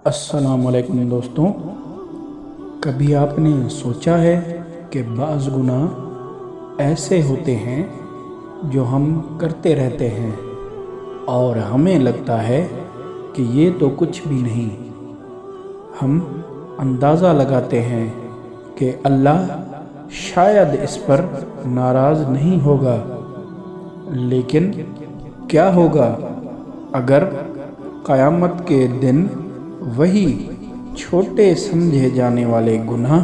السلام علیکم دوستوں، کبھی آپ نے سوچا ہے کہ بعض گناہ ایسے ہوتے ہیں جو ہم کرتے رہتے ہیں اور ہمیں لگتا ہے کہ یہ تو کچھ بھی نہیں۔ ہم اندازہ لگاتے ہیں کہ اللہ شاید اس پر ناراض نہیں ہوگا، لیکن کیا ہوگا اگر قیامت کے دن وہی چھوٹے سمجھے جانے والے گناہ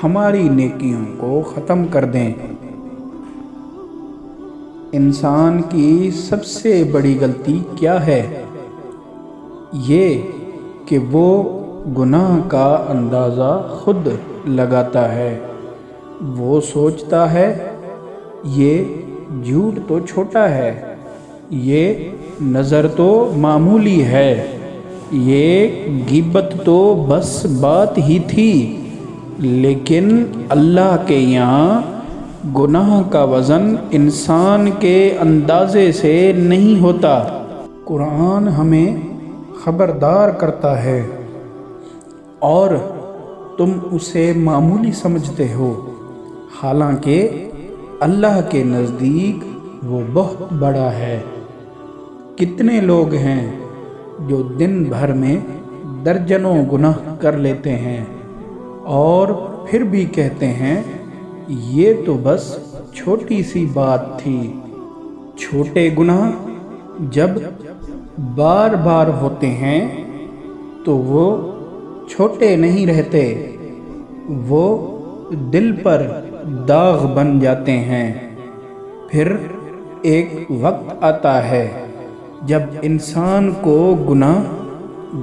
ہماری نیکیوں کو ختم کر دیں؟ انسان کی سب سے بڑی غلطی کیا ہے؟ یہ کہ وہ گناہ کا اندازہ خود لگاتا ہے۔ وہ سوچتا ہے یہ جھوٹ تو چھوٹا ہے، یہ نظر تو معمولی ہے، یہ غیبت تو بس بات ہی تھی، لیکن اللہ کے یہاں گناہ کا وزن انسان کے اندازے سے نہیں ہوتا۔ قرآن ہمیں خبردار کرتا ہے اور تم اسے معمولی سمجھتے ہو، حالانکہ اللہ کے نزدیک وہ بہت بڑا ہے۔ کتنے لوگ ہیں جو دن بھر میں درجنوں گناہ کر لیتے ہیں اور پھر بھی کہتے ہیں یہ تو بس چھوٹی سی بات تھی۔ چھوٹے گناہ جب بار بار ہوتے ہیں تو وہ چھوٹے نہیں رہتے، وہ دل پر داغ بن جاتے ہیں۔ پھر ایک وقت آتا ہے جب انسان کو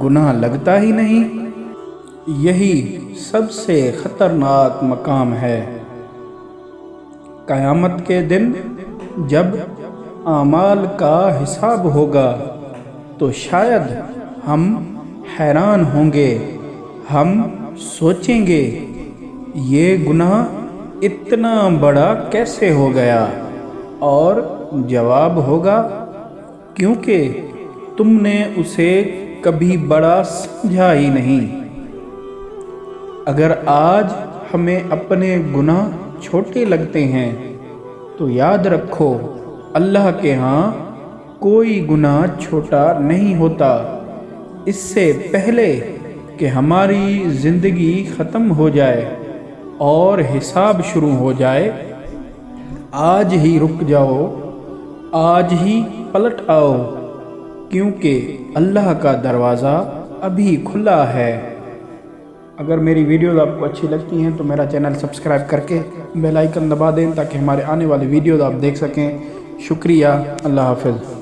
گناہ لگتا ہی نہیں۔ یہی سب سے خطرناک مقام ہے۔ قیامت کے دن جب اعمال کا حساب ہوگا تو شاید ہم حیران ہوں گے، ہم سوچیں گے یہ گناہ اتنا بڑا کیسے ہو گیا، اور جواب ہوگا کیونکہ تم نے اسے کبھی بڑا سمجھا ہی نہیں۔ اگر آج ہمیں اپنے گناہ چھوٹے لگتے ہیں تو یاد رکھو اللہ کے ہاں کوئی گناہ چھوٹا نہیں ہوتا۔ اس سے پہلے کہ ہماری زندگی ختم ہو جائے اور حساب شروع ہو جائے، آج ہی رک جاؤ، آج ہی پلٹ آؤ، کیونکہ اللہ کا دروازہ ابھی کھلا ہے۔ اگر میری ویڈیوز آپ کو اچھی لگتی ہیں تو میرا چینل سبسکرائب کر کے بیل آئیکن دبا دیں تاکہ ہمارے آنے والے ویڈیوز آپ دیکھ سکیں۔ شکریہ، اللہ حافظ۔